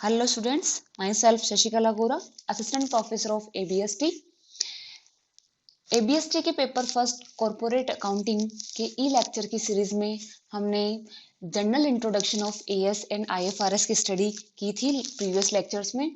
Hello students, myself Shashikala Gora, Assistant Professor of ABST. ABST के paper first corporate accounting के ई lecture की series में हमने general introduction of as and IFRS की study की थी प्रीवियस लेक्चर्स में।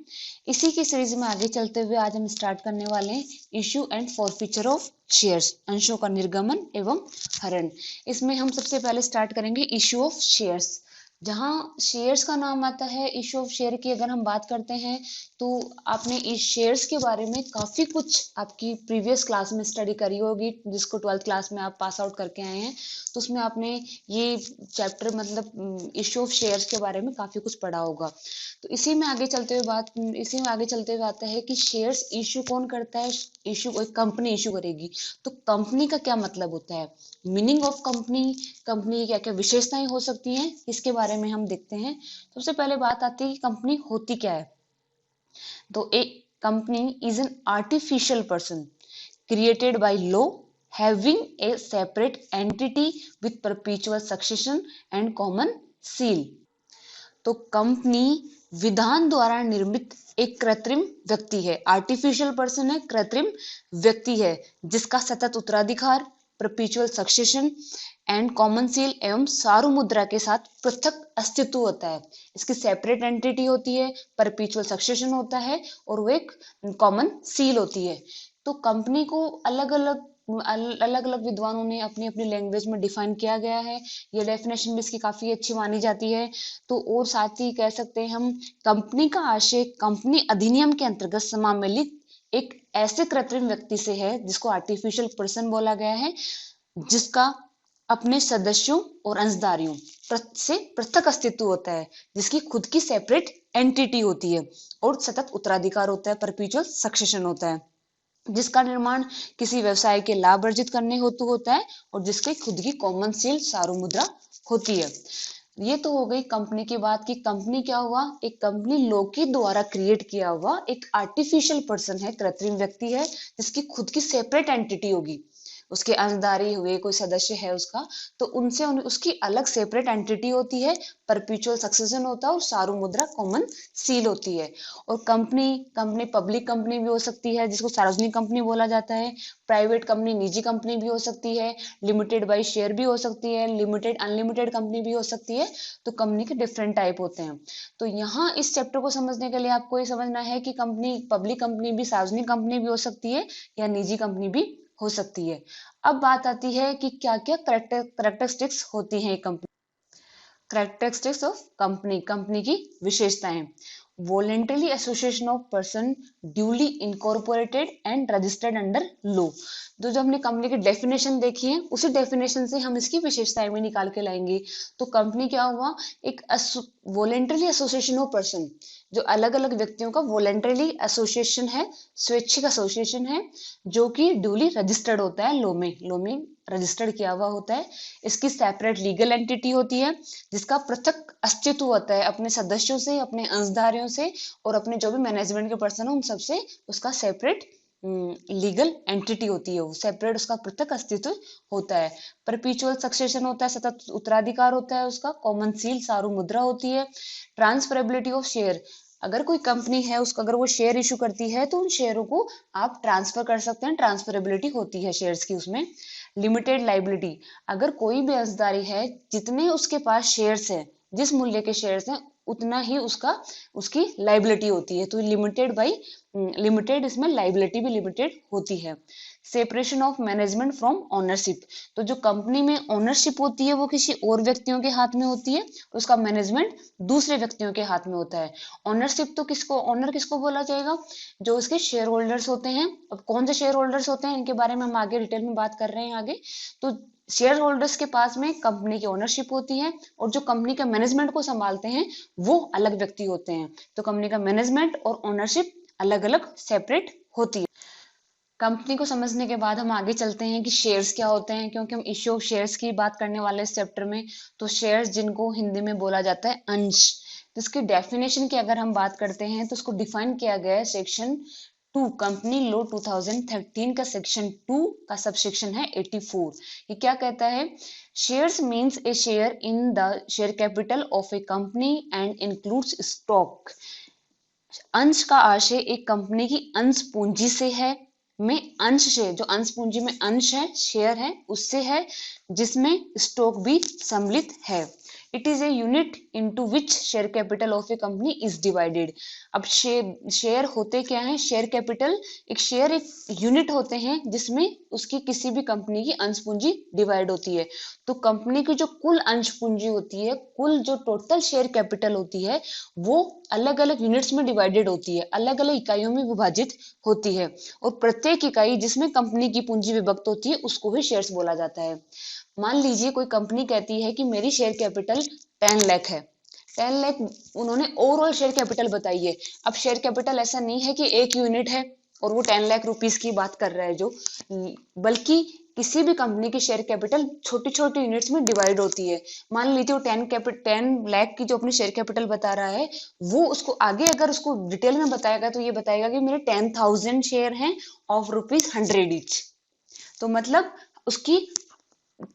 इसी की सीरीज में आगे चलते हुए आज हम स्टार्ट करने वाले हैं issue and forfeiture of shares, अंशों का निर्गमन एवं हरण। इसमें हम सबसे पहले स्टार्ट करेंगे इश्यू ऑफ शेयर्स। जहां शेयर्स का नाम आता है, इश्यू ऑफ शेयर की अगर हम बात करते हैं तो आपने इस शेयर्स के बारे में काफी कुछ आपकी प्रीवियस क्लास में स्टडी करी होगी, जिसको 12th क्लास में आप पास आउट करके आए हैं। तो उसमें आपने ये चैप्टर मतलब इश्यू ऑफ शेयर्स के बारे में काफी कुछ पढ़ा होगा। तो इसी में आगे चलते हुए आता है कि शेयर्स इश्यू कौन करता है। इश्यू एक कंपनी इश्यू करेगी तो कंपनी का क्या मतलब होता है, मीनिंग ऑफ कंपनी, कंपनी की क्या क्या विशेषताएं हो सकती हैं, इसके बारे में हम देखते हैं। सबसे पहले बात आती है कि कंपनी होती क्या है। तो a company is an artificial person created by law having a separate entity with perpetual succession and common seal। तो कंपनी विधान द्वारा निर्मित एक कृत्रिम व्यक्ति है। आर्टिफिशियल पर्सन है, कृत्रिम व्यक्ति है जिसका सतत उत्तराधिकार, perpetual succession and common seal एवं सारू मुद्रा के साथ पृथक अस्तित्व होता है। इसकी सेपरेट एंटिटी होती है, परपेचुअल सक्सेशन होता है और वो एक कॉमन सील होती है। तो कंपनी को अलग अलग विद्वानों ने अपनी अपनी लैंग्वेज में डिफाइन किया गया है। ये डेफिनेशन भी इसकी काफी अच्छी मानी जाती है। तो और साथ ही कह सकते हैं हम, कंपनी का आशय कंपनी अधिनियम के अंतर्गत समामेलित एक ऐसे कृत्रिम व्यक्ति से है जिसको आर्टिफिशियल पर्सन बोला गया है, जिसका अपने सदस्यों और अंशधारियों से पृथक अस्तित्व होता है, जिसकी खुद की सेपरेट एंटिटी होती है और सतत उत्तराधिकार होता है, परपेचुअल सक्सेशन होता है, जिसका निर्माण किसी व्यवसाय के लाभ अर्जित करने हेतु होता है और जिसकी खुद की कॉमन सील सारू मुद्रा होती है। ये तो हो गई कंपनी की बात की कंपनी क्या हुआ, एक कंपनी लोग के द्वारा क्रिएट किया हुआ एक आर्टिफिशियल पर्सन है, कृत्रिम व्यक्ति है जिसकी खुद की सेपरेट एंटिटी होगी, उसके अंशधारी हुए कोई सदस्य है उसका, तो उनसे उसकी अलग सेपरेट एंटिटी होती है, परपेचुअल सक्सेशन होता है और सारू मुद्रा कॉमन सील होती है। और कंपनी कंपनी पब्लिक कंपनी भी हो सकती है जिसको सार्वजनिक कंपनी बोला जाता है, प्राइवेट कंपनी निजी कंपनी भी हो सकती है, लिमिटेड बाय शेयर भी हो सकती है, लिमिटेड अनलिमिटेड कंपनी भी हो सकती है। तो कंपनी के डिफरेंट टाइप होते हैं। तो यहाँ इस चैप्टर को समझने के लिए आपको ये समझना है कि कंपनी पब्लिक कंपनी भी सार्वजनिक कंपनी भी हो सकती है या निजी कंपनी भी हो सकती है। अब बात आती है कि क्या क्या करेक्टरिस्टिक्स होती हैं company. Characteristics of company, company की विशेषताएं। Voluntary association of person duly incorporated and registered under law. तो जो हमने कंपनी की डेफिनेशन देखी है उसी डेफिनेशन से हम इसकी विशेषताएं भी निकाल के लाएंगे। तो कंपनी क्या हुआ, एक वॉलेंटरी एसोसिएशन ऑफ पर्सन, जो अलग अलग व्यक्तियों का वॉलेंटरी एसोसिएशन है, स्वैच्छिक एसोसिएशन है, जो कि ड्यूली रजिस्टर्ड होता है, लो में रजिस्टर्ड किया हुआ होता है। इसकी सेपरेट लीगल एंटिटी होती है जिसका पृथक अस्तित्व होता है अपने सदस्यों से, अपने अंशधारियों से और अपने जो भी मैनेजमेंट के पर्सन है उन सबसे। उसका सेपरेट लीगल एंटिटी होती है, वो सेपरेट उसका पृथक अस्तित्व होता है। परपेचुअल सक्सेशन होता है, सतत उत्तराधिकार होता है उसका, कॉमन सील सारू मुद्रा होती है। ट्रांसफरेबिलिटी ऑफ शेयर, अगर कोई कंपनी है उसका अगर वो शेयर इशू करती है तो उन शेयरों को आप ट्रांसफर कर सकते हैं, ट्रांसफरेबिलिटी होती है शेयर्स की उसमें। लिमिटेड लाइबिलिटी, अगर कोई भी अंशधारी है जितने उसके पास शेयर्स है, जिस मूल्य के शेयर्स हैं उतना ही उसकी लाइबिलिटी होती है। तो लिमिटेड इसमें लाइबिलिटी भी लिमिटेड होती है। Separation of management from ownership, तो जो कंपनी में ओनरशिप होती है वो किसी और व्यक्तियों के हाथ में होती है, उसका मैनेजमेंट दूसरे व्यक्तियों के हाथ में होता है। ओनरशिप तो ओनर किसको बोला जाएगा, जो उसके शेयर होल्डर्स होते हैं। अब कौन से शेयर होल्डर्स होते हैं इनके बारे में हम आगे डिटेल में बात कर रहे हैं आगे। तो शेयर होल्डर्स के पास में कंपनी की ओनरशिप होती है और जो कंपनी के मैनेजमेंट को संभालते हैं वो अलग व्यक्ति होते हैं। तो कंपनी का मैनेजमेंट और ओनरशिप अलग अलग सेपरेट होती है। कंपनी को समझने के बाद हम आगे चलते हैं कि शेयर्स क्या होते हैं, क्योंकि हम इश्यू ऑफ शेयर्स की बात करने वाले इस चैप्टर में। तो शेयर्स जिनको हिंदी में बोला जाता है अंश, तो इसकी डेफिनेशन की अगर हम बात करते हैं तो उसको डिफाइन किया गया है सेक्शन 2 कंपनी लॉ 2013 का सेक्शन 2 का सबसेक्शन है 84। ये क्या कहता है? Shares means A share in the share capital of A company and includes stock. अंश का आशय एक कंपनी की अंश पूंजी से है, में अंश से, जो अंश पूंजी में अंश है, शेयर है, उससे है, जिसमें स्टॉक भी सम्मिलित है। It is a unit into which share capital of A company is divided. अब शेयर होते क्या है? शेयर कैपिटल एक शेयर एक यूनिट होते हैं जिसमें उसकी किसी भी कंपनी की अंश पूंजी डिवाइड होती है। तो कंपनी की जो कुल अंश पूंजी होती है, कुल जो टोटल शेयर कैपिटल होती है, वो अलग अलग यूनिट्स में डिवाइडेड होती है, अलग अलग इकाइयों में विभाजित होती है, और प्रत्येक इकाई जिसमें कंपनी की पूंजी विभक्त होती है उसको ही शेयर्स बोला जाता है। मान लीजिए कोई कंपनी कहती है कि मेरी शेयर कैपिटल 10 लाख है, 10 लाख उन्होंने ओवरऑल शेयर कैपिटल बताई है। अब शेयर कैपिटल ऐसा नहीं है कि एक यूनिट है और वो 10 लाख रुपीस की बात कर रहा है जो, बल्कि किसी भी कंपनी की शेयर कैपिटल छोटी छोटी यूनिट्स में डिवाइड होती है। मान लीजिए वो 10 लाख की जो अपनी शेयर कैपिटल बता रहा है, वो उसको आगे अगर उसको डिटेल में बताएगा तो ये बताएगा कि मेरे 10,000 शेयर हैं ऑफ ₹100 ईच। तो मतलब उसकी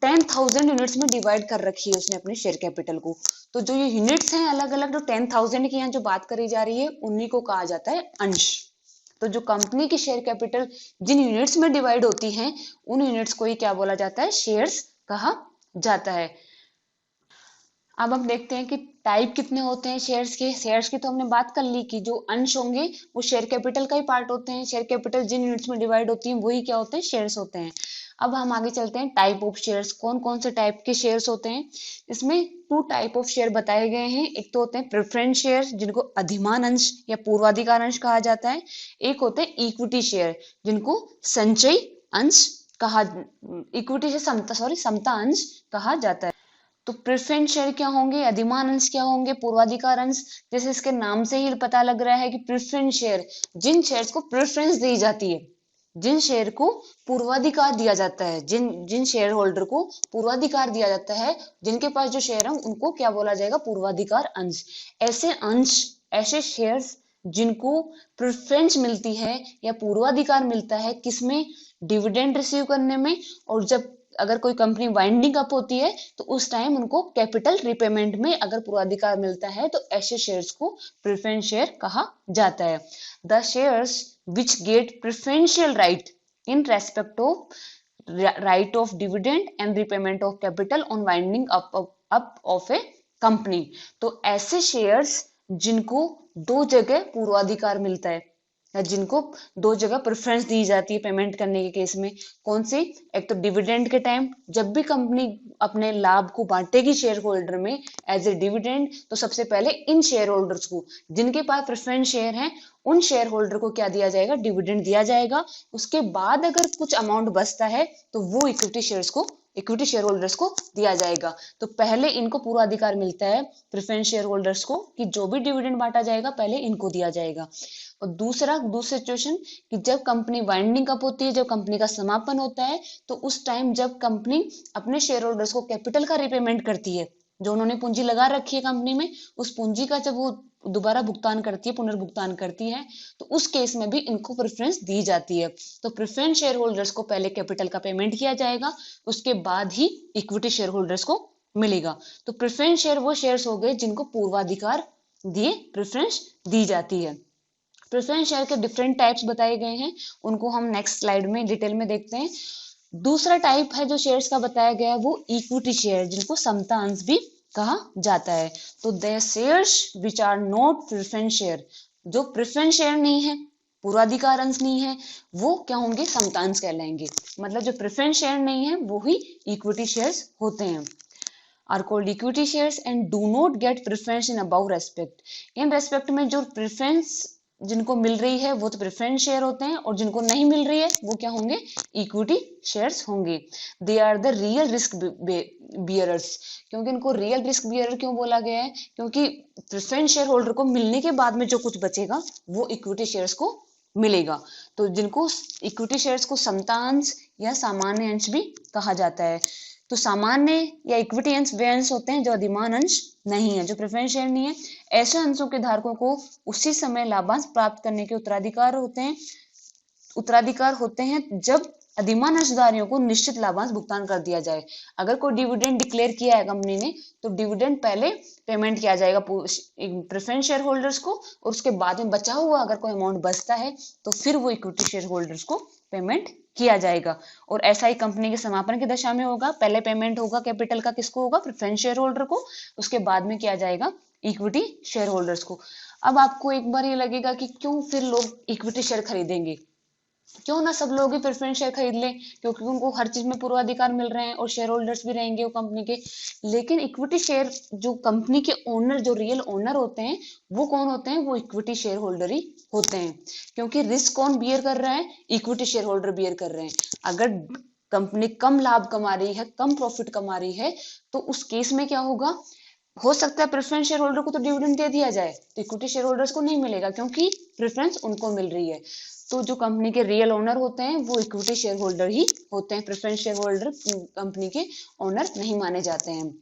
10,000 यूनिट्स में डिवाइड कर रखी है उसने अपने शेयर कैपिटल को। तो जो ये यूनिट्स हैं अलग अलग, जो 10,000 की यहाँ जो बात करी जा रही है, उन्हीं को कहा जाता है अंश। तो जो कंपनी की शेयर कैपिटल जिन यूनिट्स में डिवाइड होती हैं, उन यूनिट्स को ही क्या बोला जाता है? शेयर्स कहा जाता है। अब हम देखते हैं कि टाइप कितने होते हैं शेयर्स के। शेयर्स की तो हमने बात कर ली कि जो अंश होंगे वो शेयर कैपिटल का ही पार्ट होते हैं। शेयर कैपिटल जिन यूनिट्स में डिवाइड होती हैं वही क्या होते हैं? शेयर्स होते हैं। अब हम आगे चलते हैं टाइप ऑफ शेयर्स। कौन कौन से टाइप के शेयर्स होते हैं? इसमें 2 टाइप ऑफ शेयर बताए गए हैं। एक तो होते हैं प्रेफरेंस शेयर जिनको अधिमान अंश या पूर्वाधिकार अंश कहा जाता है। एक होते हैं इक्विटी शेयर जिनको संचयी अंश कहा, इक्विटी से समता अंश कहा जाता है। तो प्रेफरेंस शेयर क्या होंगे? अधिमान अंश क्या होंगे? पूर्वाधिकार अंश। जैसे इसके नाम से ही पता लग रहा है कि प्रेफरेंस शेयर, जिन शेयर्स को प्रेफरेंस दी जाती है, जिन शेयर को पूर्वाधिकार दिया जाता है, जिन जिन शेयर होल्डर को पूर्वाधिकार दिया जाता है, जिनके पास जो शेयर है उनको क्या बोला जाएगा? पूर्वाधिकार अंश। ऐसे अंश, ऐसे शेयर्स जिनको प्रेफरेंस मिलती है या पूर्वाधिकार मिलता है, किसमें? डिविडेंड रिसीव करने में। और जब अगर कोई कंपनी वाइंडिंग अप होती है तो उस टाइम उनको कैपिटल रिपेमेंट में अगर पूर्वाधिकार मिलता है, तो ऐसे शेयर्स को प्रेफरेंस शेयर कहा जाता है। The shares which get preferential right in respect of right of dividend and repayment of capital on winding up of a company। तो ऐसे शेयर्स जिनको 2 जगह पूर्वाधिकार मिलता है या जिनको 2 जगह प्रेफरेंस दी जाती है पेमेंट करने के केस में। कौन सी? एक तो डिविडेंड के टाइम, जब भी कंपनी अपने लाभ को बांटेगी शेयर होल्डर में एज ए डिविडेंड, तो सबसे पहले इन शेयर होल्डर्स को जिनके पास प्रेफरेंस शेयर हैं, उन शेयर होल्डर को क्या दिया जाएगा? डिविडेंड दिया जाएगा। उसके बाद अगर कुछ अमाउंट बचता है तो वो इक्विटी शेयर होल्डर्स को दिया जाएगा। तो पहले इनको पूरा अधिकार मिलता है प्रेफरेंस शेयर होल्डर्स को कि जो भी डिविडेंड बांटा जाएगा पहले इनको दिया जाएगा। और दूसरी सिचुएशन कि जब कंपनी वाइंडिंग अप होती है, जब कंपनी का समापन होता है, तो उस टाइम जब कंपनी अपने शेयर होल्डर्स को कैपिटल का रिपेमेंट करती है, जो उन्होंने पूंजी लगा रखी है कंपनी में, उस पूंजी का जब वो दोबारा भुगतान करती है, पुनर्भुगतान करती है, तो उस केस में भी इनको प्रेफरेंस दी जाती है। तो प्रेफरेंस शेयर होल्डर्स को पहले कैपिटल का पेमेंट किया जाएगा, उसके बाद ही इक्विटी शेयर होल्डर्स को मिलेगा। तो प्रेफरेंस शेयर वो शेयर्स हो गए जिनको पूर्वाधिकार दिए प्रेफरेंस दी जाती है। प्रेफरेंस शेयर के डिफरेंट टाइप्स बताए गए हैं, उनको हम नेक्स्ट स्लाइड में डिटेल में देखते हैं। दूसरा टाइप है जो शेयर्स का बताया गया है वो इक्विटी शेयर जिनको समता अंश भी कहा जाता है। तो the shares which are not preference share, जो प्रेफरेंस शेयर नहीं है, पूर्वाधिकार अंश नहीं है, वो क्या होंगे? समता अंश कहलाएंगे। मतलब जो प्रेफरेंस शेयर नहीं है वो ही इक्विटी शेयर्स होते हैं। Are called equity shares and do not get preference in about respect. In respect में जो प्रेफरेंस जिनको मिल रही है वो तो प्रेफरेंस शेयर होते हैं, और जिनको नहीं मिल रही है वो क्या होंगे? इक्विटी शेयर्स होंगे। They are the real risk bearers. क्योंकि इनको रियल रिस्क बियरर क्यों बोला गया है? क्योंकि प्रेफरेंस शेयर होल्डर को मिलने के बाद में जो कुछ बचेगा वो इक्विटी शेयर्स को मिलेगा। तो जिनको इक्विटी शेयर्स को समता अंश या सामान्य अंश भी कहा जाता है। तो सामान्य या इक्विटी अंश वे अंश होते हैं जो अधिमान अंश नहीं है, जो प्रेफरेंस शेयर नहीं है। ऐसे अंशों के धारकों को उसी समय लाभांश प्राप्त करने के उत्तराधिकार होते हैं उत्तराधिकार होते हैं जब अधिमान अंशधारियों को निश्चित लाभांश भुगतान कर दिया जाए। अगर कोई डिविडेंड डिक्लेयर किया है कंपनी ने तो डिविडेंड पहले पेमेंट किया जाएगा प्रेफरेंस शेयर होल्डर्स को, और उसके बाद में बचा हुआ अगर कोई अमाउंट बचता है तो फिर वो इक्विटी शेयर होल्डर्स को पेमेंट किया जाएगा। और ऐसा ही कंपनी के समापन की दशा में होगा, पहले पेमेंट होगा कैपिटल का किसको होगा, प्रेफरेंस शेयर होल्डर को, उसके बाद में किया जाएगा इक्विटी शेयर होल्डर्स को। अब आपको एक बार ये लगेगा कि क्यों फिर लोग इक्विटी शेयर खरीदेंगे, क्यों ना सब लोग ही प्रेफरेंस शेयर खरीद लें, क्योंकि उनको हर चीज में पूर्वाधिकार मिल रहे हैं और शेयर होल्डर्स भी रहेंगे वो कंपनी के। लेकिन इक्विटी शेयर जो कंपनी के ओनर, जो रियल ओनर होते हैं वो कौन होते हैं, वो इक्विटी शेयर होल्डर ही होते हैं, क्योंकि रिस्क कौन बियर कर रहा है, इक्विटी शेयर होल्डर बियर कर रहे हैं। अगर कंपनी कम लाभ कमा रही है, कम प्रॉफिट कमा रही है, तो उस केस में क्या होगा, हो सकता है प्रेफरेंस शेयर होल्डर को तो डिविडेंड दे दिया जाए, तो इक्विटी शेयर होल्डर्स को नहीं मिलेगा क्योंकि प्रेफरेंस उनको मिल रही है। तो जो कंपनी के रियल ओनर होते हैं वो इक्विटी शेयर होल्डर ही होते हैं, प्रेफरेंस शेयर होल्डर कंपनी के ओनर नहीं माने जाते हैं।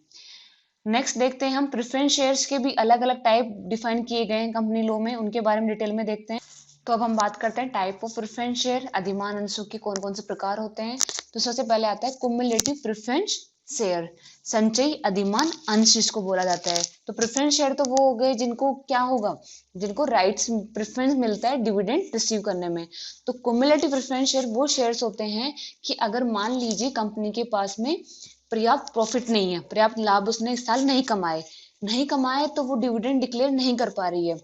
नेक्स्ट देखते हैं हम प्रेफरेंस शेयर्स के भी अलग अलग टाइप डिफाइन किए गए हैं कंपनी लॉ में, उनके बारे में डिटेल में देखते हैं। तो अब हम बात करते हैं टाइप ऑफ प्रेफरेंस शेयर, अधिमान अंशों के कौन कौन से प्रकार होते हैं। तो सबसे पहले आता है कुमुलेटिव प्रेफरेंस शेयर, संचयी अधिमान अंश जिसको बोला जाता है। तो प्रेफरेंस शेयर तो वो हो गए जिनको क्या होगा, जिनको राइट्स प्रेफरेंस मिलता है डिविडेंड रिसीव करने में। तो कुमुलेटिव प्रेफरेंस शेयर वो शेयर्स होते हैं कि अगर मान लीजिए कंपनी के पास में पर्याप्त प्रॉफिट नहीं है, पर्याप्त लाभ उसने इस साल नहीं कमाए तो वो डिविडेंड डिक्लेयर नहीं कर पा रही है,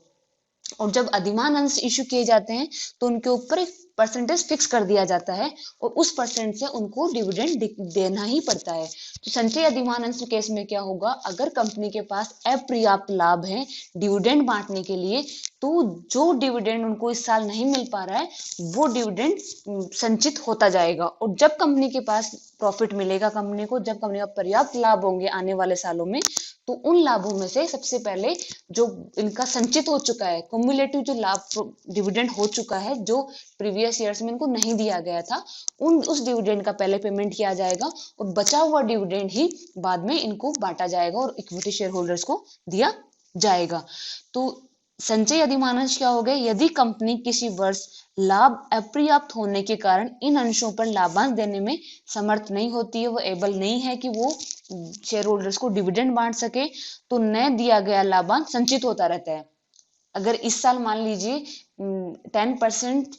और जब अधिमान अंश इशू किए जाते हैं तो उनके ऊपर एक परसेंटेज फिक्स कर दिया जाता है और उस परसेंट से उनको डिविडेंड देना ही पड़ता है। तो संचयी अधिमान अंश केस में क्या होगा, अगर कंपनी के पास अपर्याप्त लाभ है डिविडेंड बांटने के लिए, तो जो डिविडेंड उनको इस साल नहीं मिल पा रहा है वो डिविडेंड संचित होता जाएगा, और जब कंपनी के पास प्रॉफिट मिलेगा कंपनी को, जब कंपनी का पर्याप्त लाभ होंगे आने वाले सालों में, तो उन लाभों में से सबसे पहले जो इनका संचित हो चुका है, क्युमुलेटिव जो लाभ डिविडेंड हो चुका है जो प्रीवियस ईयर्स में इनको नहीं दिया गया था, उस डिविडेंड का पहले पेमेंट किया जाएगा और बचा हुआ डिविडेंड ही बाद में इनको बांटा जाएगा और इक्विटी शेयर होल्डर्स को दिया जाएगा। तो संचयी अधिमान अंश क्या हो गए, यदि कंपनी किसी वर्ष लाभ अपर्याप्त होने के कारण इन अंशों पर लाभांश देने में समर्थ नहीं होती है, वो एबल नहीं है कि वो शेयर होल्डर्स को डिविडेंड बांट सके, तो न दिया गया लाभांश संचित होता रहता है। अगर इस साल मान लीजिए 10%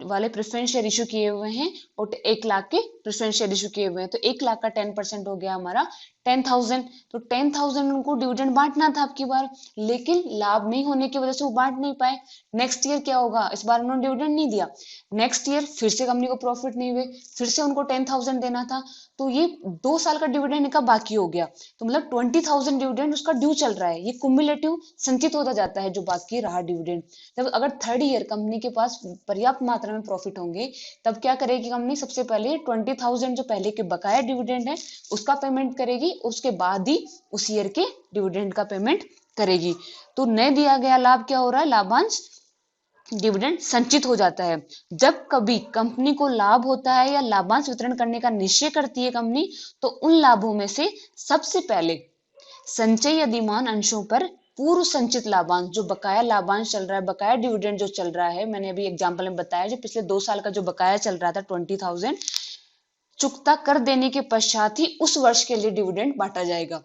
वाले प्रेफरेंस शेयर इशू किए हुए हैं और 1 लाख के प्रेफरेंस शेयर इशू किए हुए हैं, तो 1 लाख का 10% हो गया हमारा 10,000। तो 10,000 उनको डिविडेंड बांटना था आपकी बार, लेकिन लाभ नहीं होने की वजह से वो बांट नहीं पाए। नेक्स्ट ईयर क्या होगा, इस बार उन्होंने डिविडेंड नहीं दिया, नेक्स्ट ईयर फिर से कंपनी को प्रॉफिट नहीं हुए, फिर से उनको 10,000 देना था, तो ये 2 साल का डिविडेंड का बाकी हो गया, तो मतलब 20,000 डिविडेंड उसका ड्यू चल रहा है। ये कुमुलेटिव संचित होता जाता है जो बाकी रहा डिविडेंड। जब अगर थर्ड ईयर कंपनी के पास पर्याप्त मात्रा में प्रॉफिट होंगे, तब क्या करेगी कंपनी, सबसे पहले 20,000 जो पहले के बकाया डिविडेंड है उसका पेमेंट करेगी, उसके बाद ही उस ईयर के डिविडेंड का पेमेंट करेगी। तो न दिया गया लाभ क्या हो रहा है, लाभांश डिविडेंड संचित हो जाता है। जब कभी कंपनी को लाभ होता है या लाभांश वितरण करने का निश्चय करती है कंपनी, तो उन लाभों में से सबसे पहले संचयी अधिमान अंशों पर पूर्व संचित लाभांश, जो बकाया लाभांश चल रहा है, बकाया डिविडेंड जो चल रहा है, मैंने अभी एग्जांपल में बताया, जो पिछले 2 साल का जो बकाया चल रहा था 20,000, चुकता कर देने के पश्चात ही उस वर्ष के लिए डिविडेंड बांटा जाएगा।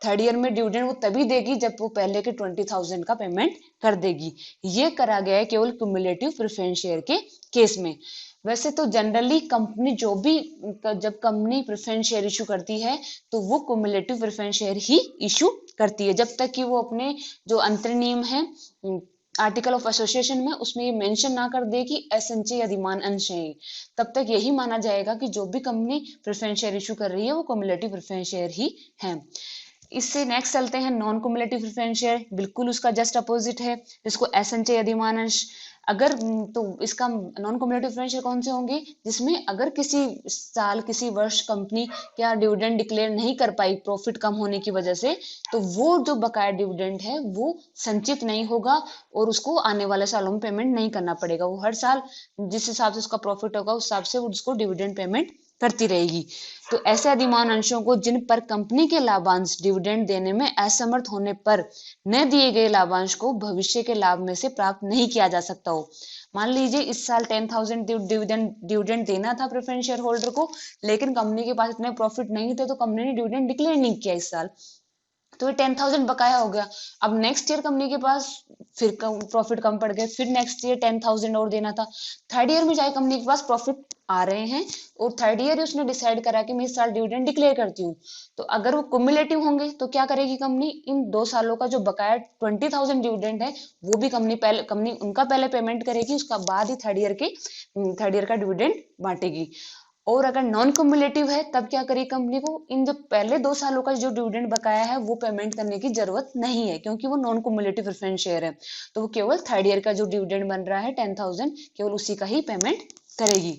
थर्ड ईयर में डिविडेंड वो तभी देगी जब वो पहले के 20,000 का पेमेंट कर देगी। ये करा गया है केवल क्युमुलेटिव प्रेफरेंस शेयर के केस में। वैसे तो जनरली कंपनी जो भी, जब कंपनी प्रेफरेंस शेयर इशू करती है तो वो क्युमुलेटिव प्रेफरेंस शेयर ही इशू करती है, जब तक कि वो अपने जो अंतर्नियम है आर्टिकल ऑफ एसोसिएशन में उसमें ये मेंशन ना कर दे कि असंचयी अधिमान अंश है, तब तक यही माना जाएगा कि जो भी कंपनी प्रेफरेंस शेयर इशू कर रही है वो क्युमुलेटिव प्रेफरेंस शेयर ही है। इससे नेक्स्ट चलते हैं नॉन क्युमुलेटिव प्रेफरेंस शेयर, बिल्कुल उसका जस्ट अपोजिट है, जिसको असंचयी अधिमान अंश। अगर तो इसका नॉन क्युमुलेटिव प्रेफरेंस शेयर कौन से होंगे, जिसमें अगर किसी साल किसी वर्ष कंपनी क्या डिविडेंड डिक्लेयर नहीं कर पाई प्रॉफिट कम होने की वजह से, तो वो जो बकाया डिविडेंड है वो संचित नहीं होगा और उसको आने वाले सालों में पेमेंट नहीं करना पड़ेगा। वो हर साल जिस हिसाब से उसका प्रॉफिट होगा उस हिसाब से वो उसको डिविडेंड पेमेंट करती रहेगी। तो ऐसे अधिमान अंशों को जिन पर कंपनी के लाभांश डिविडेंड देने में असमर्थ होने पर न दिए गए लाभांश को भविष्य के लाभ में से प्राप्त नहीं किया जा सकता हो। मान लीजिए इस साल 10,000 डिविडेंड देना था प्रेफरेंस शेयर होल्डर को, लेकिन कंपनी के पास इतने प्रॉफिट नहीं थे तो कंपनी ने डिविडेंड डिक्लेयर नहीं किया इस साल, तो ये 10,000 बकाया हो गया। अब नेक्स्ट ईयर कंपनी के पास फिर प्रॉफिट कम पड़ गए, फिर नेक्स्ट ईयर 10,000 और देना था। थर्ड ईयर में जाए कंपनी के पास प्रॉफिट आ रहे हैं और थर्ड ईयर उसने डिसाइड करा कि मैं इस साल डिविडेंड डिक्लेयर करती हूँ, तो अगर वो कुमुलेटिव होंगे तो क्या करेगी कंपनी, इन 2 सालों का जो बकाया 20,000 डिविडेंड है वो भी कंपनी उनका पहले पेमेंट करेगी, उसका बाद ही थर्ड ईयर का डिविडेंड बांटेगी। और अगर नॉन कम्युलेटिव है तब क्या करेगी कंपनी को, इन जो पहले 2 सालों का जो डिविडेंड बकाया है वो पेमेंट करने की जरूरत नहीं है, क्योंकि वो नॉन कम्युलेटिव प्रेफरेंस शेयर है, तो वो केवल थर्ड ईयर का जो डिविडेंड बन रहा है 10,000 केवल उसी का ही पेमेंट करेगी।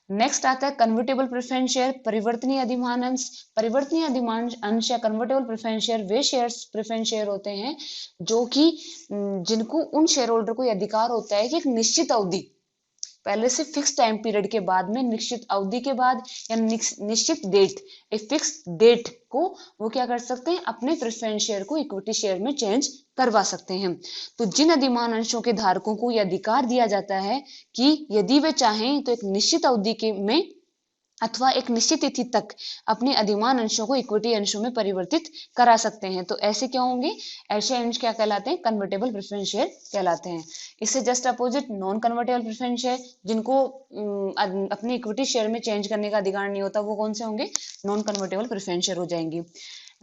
नेक्स्ट आता है कन्वर्टेबल प्रेफरेंस शेयर, परिवर्तनीय अधिमान अंश। परिवर्तनीय अधिमान अंश या कन्वर्टेबल प्रेफरेंस शेयर वे शेयर्स प्रेफरेंस शेयर होते हैं जो कि जिनको उन शेयर होल्डर को अधिकार होता है कि एक निश्चित अवधि पहले से फिक्स टाइम पीरियड के बाद में, निश्चित अवधि के बाद या निश्चित डेट, एक फिक्स डेट को वो क्या कर सकते हैं, अपने प्रेफरेंस शेयर को इक्विटी शेयर में चेंज करवा सकते हैं। तो जिन अधिमान अंशों के धारकों को यह अधिकार दिया जाता है कि यदि वे चाहें तो एक निश्चित अवधि के में अथवा एक निश्चित तिथि तक अपने अधिमान अंशों को इक्विटी अंशों में परिवर्तित करा सकते हैं, तो ऐसे क्या होंगे, ऐसे अंश क्या कहलाते हैं, कन्वर्टेबल प्रेफरेंस शेयर कहलाते हैं। इससे just opposite non convertible preference share, जिनको अपने इक्विटी शेयर में चेंज करने का अधिकार नहीं होता, वो कौन से होंगे, नॉन कन्वर्टेबल प्रेफरेंस शेयर हो जाएंगे।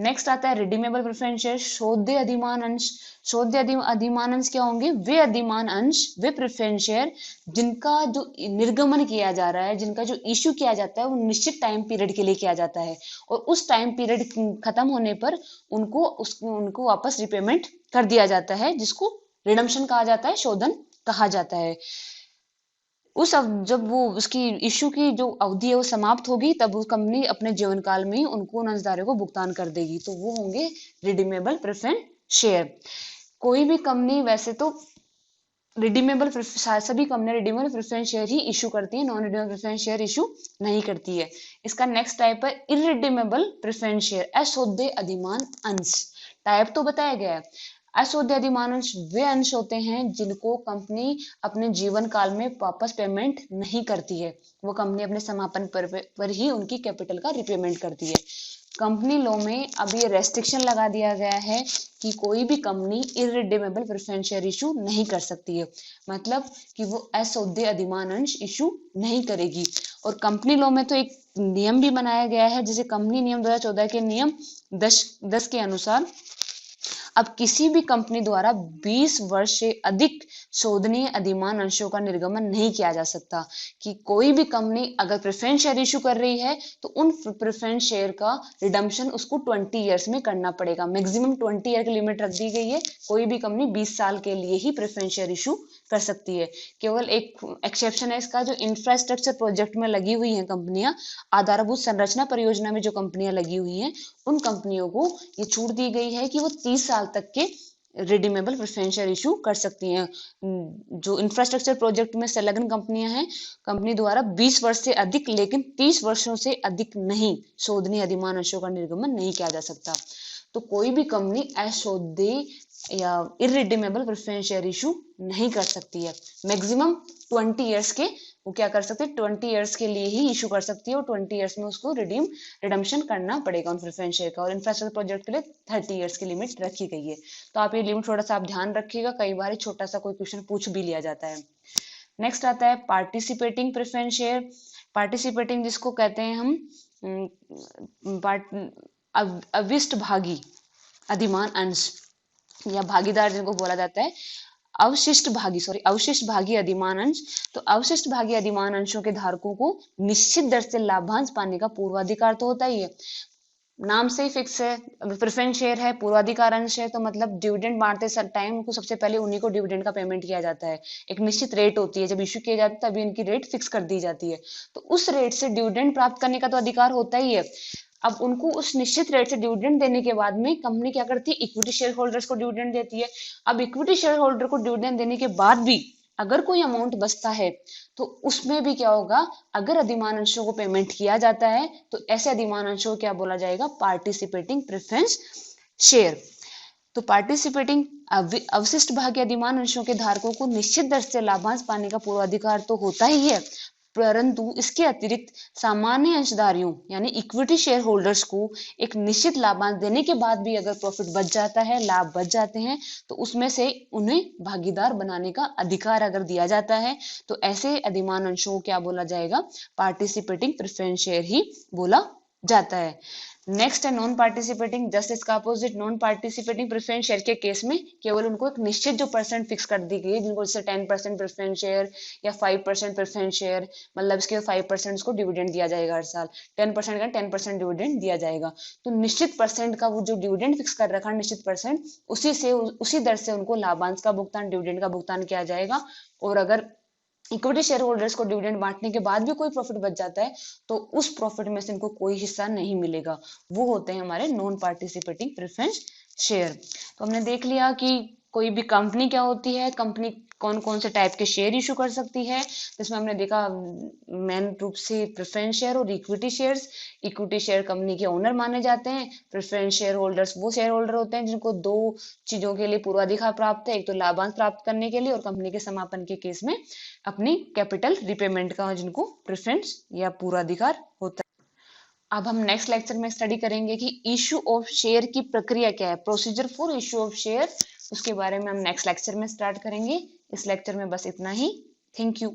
नेक्स्ट आता है रिडीमेबल प्रेफरेंस शेयर, शोध्य अधिमान अंश। शोध्य अधिमान अंश क्या होंगे, वे अधिमान अंश, वे प्रेफरेंस शेयर जिनका जो निर्गमन किया जा रहा है, जिनका जो इश्यू किया जाता है वो निश्चित टाइम पीरियड के लिए किया जाता है और उस टाइम पीरियड खत्म होने पर उनको वापस रिपेमेंट कर दिया जाता है, जिसको रिडम्पशन कहा जाता है, शोधन कहा जाता है। जब वो उसकी इश्यू की जो अवधि है वो समाप्त होगी, तब वो कंपनी अपने जीवन काल में ही उनको उन अंशधारियों को भुगतान कर देगी, तो वो होंगे रिडीमेबल प्रेफरेंस शेयर। कोई भी कंपनी वैसे तो सभी कंपनी रिडीमेबल प्रेफरेंस शेयर ही इशू करती है, non redeemable preference share issue नहीं करती है। इसका नेक्स्ट टाइप है इरिडीमेबल प्रेफरेंस शेयर, असोध्य अधिमान अंश। टाइप तो बताया गया है। असोध्य अधिमान अंश वे अंश होते हैं जिनको कंपनी अपने जीवन काल में वापस पेमेंट नहीं करती है, वो कंपनी अपने समापन पर ही उनकी कैपिटल का रिपेमेंट करती है। कंपनी लॉ में अब ये रेस्ट्रिक्शन लगा दिया गया है कि कोई भी company irredeemable preference share issue नहीं कर सकती है, मतलब कि वो असोध्य अधिमान अंश इशू नहीं करेगी। और कंपनी लॉ में तो एक नियम भी बनाया गया है, जैसे कंपनी नियम 2014 के नियम 10 के अनुसार अब किसी भी कंपनी द्वारा 20 वर्ष से अधिक शोधनीय अधिमान अंशों का निर्गमन नहीं किया जा सकता, कि कोई भी कंपनी अगर प्रेफरेंस शेयर इशू कर रही है तो उन प्रेफरेंस शेयर का रिडम्पशन उसको 20 ईयर्स में करना पड़ेगा। मैक्सिमम 20 ईयर की लिमिट रख दी गई है, कोई भी कंपनी 20 साल के लिए ही प्रेफरेंस शेयर इशू कर सकती है। केवल एक एक्सेप्शन है इसका, जो इंफ्रास्ट्रक्चर प्रोजेक्ट में लगी हुई है कंपनियां, आधारभूत संरचना परियोजना में जो कंपनियां लगी हुई हैं, उन कंपनियों को ये छूट दी गई है कि वो 30 साल तक के रिडीमेबल प्रेफरेंस शेयर इशू कर सकती हैं। जो इंफ्रास्ट्रक्चर प्रोजेक्ट में संलग्न कंपनियां हैं, कंपनी द्वारा 20 वर्ष से अधिक लेकिन 30 वर्षों से अधिक नहीं शोधनीय अधिमान अंशों का निर्गमन नहीं किया जा सकता। तो कोई भी कंपनी अशोध्य या इरिडीमेबल प्रेफरेंस शेयर इशू नहीं कर सकती है। मैक्सिमम 20 इयर्स के वो क्या कर सकते हैं, 20 इयर्स के लिए ही इशू कर सकती है और 20 इयर्स में उसको रिडम्पशन करना पड़ेगा उन प्रेफरेंस शेयर का। और इंफ्रास्ट्रक्चर प्रोजेक्ट के लिए 30 इयर्स की लिमिट रखी गई है। तो आप ये लिमिट थोड़ा सा आप ध्यान रखिएगा, कई बार छोटा सा कोई क्वेश्चन पूछ भी लिया जाता है। नेक्स्ट आता है पार्टिसिपेटिंग प्रेफरेंस शेयर। पार्टिसिपेटिंग जिसको कहते हैं हम अविष्ट भागी अधिमान अंश या भागीदार जिनको बोला जाता है, अवशिष्ट भागी अधिमान अंश। तो अवशिष्ट भागी अधिमान अंशों के धारकों को निश्चित दर से लाभांश पाने का पूर्वाधिकार तो होता ही है, नाम से ही फिक्स है। प्रेफरेंस शेयर है, पूर्वाधिकार अंश है, तो मतलब डिविडेंड बांटते टाइम उनको सबसे पहले उन्हीं को डिविडेंड का पेमेंट किया जाता है। एक निश्चित रेट होती है, जब इश्यू किया जाता है तभी इनकी रेट फिक्स कर दी जाती है, तो उस रेट से डिविडेंड प्राप्त करने का तो अधिकार होता ही है। अब उनको उस निश्चित रेट से डिविडेंड देने के बाद में कंपनी क्या करती है, इक्विटी शेयर होल्डर्स को डिविडेंड देती है। अब इक्विटी शेयर होल्डर को डिविडेंड देने के बाद भी अगर कोई अमाउंट बचता है तो उसमें भी क्या होगा, अगर अधिमान अंशों को पेमेंट किया जाता है तो ऐसे अधिमान अंशों को क्या बोला जाएगा, पार्टिसिपेटिंग प्रेफरेंस शेयर। तो पार्टिसिपेटिंग अवशिष्ट भाग अधिमान अंशों के धारकों को निश्चित दर से लाभांश पाने का पूर्वाधिकार तो होता ही है, परंतु इसके अतिरिक्त सामान्य अंशधारियों यानी इक्विटी शेयर होल्डर्स को एक निश्चित लाभांश देने के बाद भी अगर प्रॉफिट बच जाता है, लाभ बच जाते हैं, तो उसमें से उन्हें भागीदार बनाने का अधिकार अगर दिया जाता है तो ऐसे अधिमान अंशों को क्या बोला जाएगा, पार्टिसिपेटिंग प्रेफरेंस शेयर ही बोला जाता है। नेक्स्ट है नॉन पार्टिसिपेटिंग, जस्ट इसका opposite. Non participating preference share के केस में केवल उनको एक निश्चित जो परसेंट फिक्स कर दी गई है, जिनको जैसे 10% प्रेफरेंस शेयर या 5% प्रेफरेंस शेयर, मतलब इसके 5% उसको डिविडेंड दिया जाएगा हर साल, 10% का 10% डिविडेंड दिया जाएगा। तो निश्चित परसेंट का वो जो डिविडेंड फिक्स कर रखा है निश्चित परसेंट, उसी दर से उनको लाभांश का भुगतान, डिविडेंड का भुगतान किया जाएगा। और अगर इक्विटी शेयर होल्डर्स को डिविडेंड बांटने के बाद भी कोई प्रॉफिट बच जाता है तो उस प्रॉफिट में से इनको कोई हिस्सा नहीं मिलेगा। वो होते हैं हमारे नॉन पार्टिसिपेटिंग प्रेफरेंस शेयर। तो हमने देख लिया कि कोई भी कंपनी क्या होती है, कंपनी कौन कौन से टाइप के शेयर इशू कर सकती है, जिसमें हमने देखा मेन रूप से प्रेफरेंस शेयर और equity shares. Equity share company के ओनर माने जाते हैं, प्रेफरेंस शेयर होल्डर्स वो शेयर होल्डर होते हैं जिनको दो चीजों के लिए पूर्वाधिकार प्राप्त है, एक तो लाभांश प्राप्त करने के लिए और कंपनी के समापन के केस में अपनी कैपिटल रिपेमेंट का जिनको प्रेफरेंस या पूर्वाधिकार होता है। अब हम नेक्स्ट लेक्चर में स्टडी करेंगे कि इशू ऑफ शेयर की प्रक्रिया क्या है, procedure for issue of share, उसके बारे में हम नेक्स्ट लेक्चर में स्टार्ट करेंगे। इस लेक्चर में बस इतना ही। Thank you.